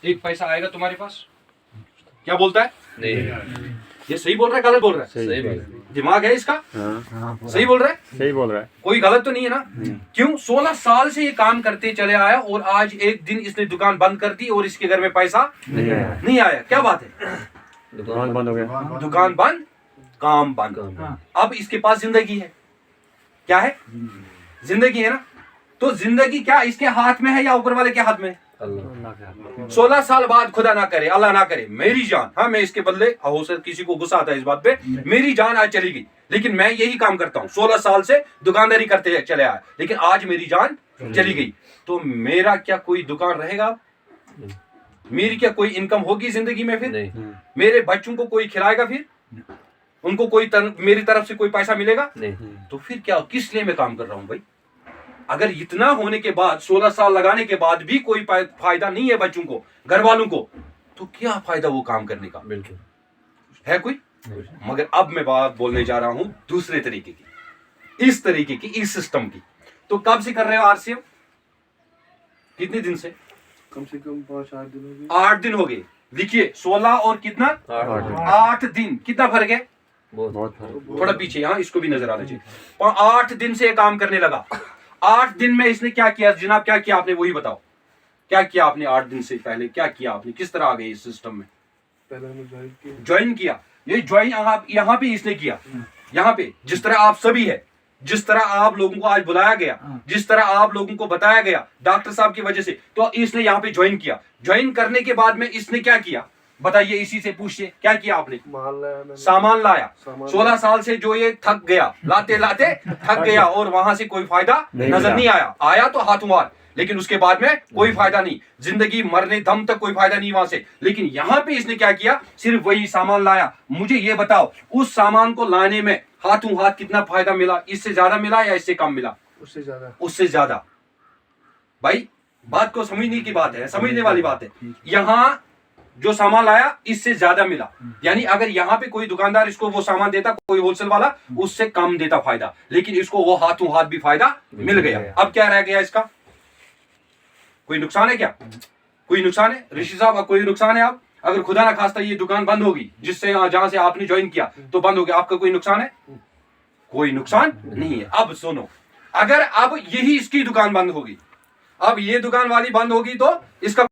एक पैसा आएगा तुम्हारे पास? क्या बोलता है? नहीं। ये सही बोल रहा है, गलत बोल रहा है? सही बात। दिमाग है इसका? सही बोल रहा है? सही बोल रहा है। कोई गलत तो नहीं है ना? क्यों? 16 साल से ये काम करते चले आया और आज एक दिन इसने दुकान बंद कर दी और इसके घर में पैसा नहीं आया। क्या बात है? दुकान बंद हो गया। दुकान बंद, काम बंद। अब इसके पास जिंदगी है। क्या है? जिंदगी है ना? तो जिंदगी क्या इसके हाथ में है या ऊपर वाले के हाथ में? 16 साल बाद खुदा ना करे, अल्लाह ना करे, मेरी जान, हाँ मैं इसके बदले, हो सकता किसी को गुस्सा आता है इस बात पे, मेरी जान आज चली गई, लेकिन मैं यही काम करता हूँ, 16 साल से दुकानदारी करते चले आया, लेकिन आज मेरी जान चली गई, तो मेरा क्या कोई दुकान रहेगा? मेरी क्या कोई इनकम होगी जिंदगी में? फिर मेरे बच्चों को कोई खिलाएगा? फिर उनको कोई मेरी तरफ से कोई पैसा मिलेगा? तो फिर क्या, किस लिए मैं काम कर रहा हूँ भाई? अगर इतना होने के बाद, 16 साल लगाने के बाद भी कोई फायदा नहीं है बच्चों को, घर वालों को, तो क्या फायदा वो काम करने का? बिल्कुल है कोई? मगर अब मैं बात बोलने जा रहा हूं दूसरे तरीके की, इस तरीके की, इस सिस्टम की। तो कब से कर रहे हो आरसीएम? कितने दिन से? कम से कम 5-8 दिन हो गए। 8 दिन हो गए। लिखिए 16 और कितना? 8 दिन। कितना फर्क है? बहुत फर्क। थोड़ा पीछे, यहाँ इसको भी नजर आना चाहिए। 8 दिन से काम करने लगा। 8 दिन में इसने क्या किया जनाब? क्या किया आपने, वही बताओ। क्या किया आपने 8 दिन से पहले? क्या किया आपने? किस तरह आ गए इस सिस्टम में? पहले हमने ज्वाइन किया। ये ज्वाइन यहाँ पे इसने किया, यहाँ पे जिस तरह आप सभी है, जिस तरह आप लोगों को आज बुलाया गया, जिस तरह आप लोगों को बताया गया डॉक्टर साहब की वजह से, तो इसने यहाँ पे ज्वाइन किया। ज्वाइन करने के बाद में इसने क्या किया बताइए? इसी से पूछिए, क्या किया आपने? सामान लाया। 16 साल से जो ये थक गया, लाते लाते थक गया और वहां से कोई फायदा नजर नहीं आया। आया तो हाथों मार, लेकिन उसके बाद में कोई फायदा नहीं, जिंदगी मरने दम तक कोई फायदा नहीं वहां से। लेकिन यहाँ पे इसने क्या किया? सिर्फ वही सामान लाया। मुझे ये बताओ, उस सामान को लाने में हाथों हाथ कितना फायदा मिला? इससे ज्यादा मिला या इससे कम मिला? उससे ज्यादा। उससे ज्यादा। भाई बात को समझने की बात है, समझने वाली बात है। यहाँ जो सामान लाया इससे ज्यादा मिला, यानी अगर यहाँ पे कोई दुकानदार इसको वो सामान देता, कोई होलसेल वाला, उससे कम देता फायदा, लेकिन इसको वो हाथों हाथ भी फायदा मिल गया। अब क्या रह गया इसका? कोई नुकसान है क्या? कोई नुकसान है ऋषि साहब? अब कोई नुकसान है? आप अगर खुदा ना खास्ता ये दुकान बंद होगी, जिससे जहां से आपने ज्वाइन किया तो बंद हो गया, आपका कोई नुकसान है? कोई नुकसान नहीं है। अब सुनो, अगर अब यही इसकी दुकान बंद होगी, अब ये दुकान वाली बंद होगी, तो इसका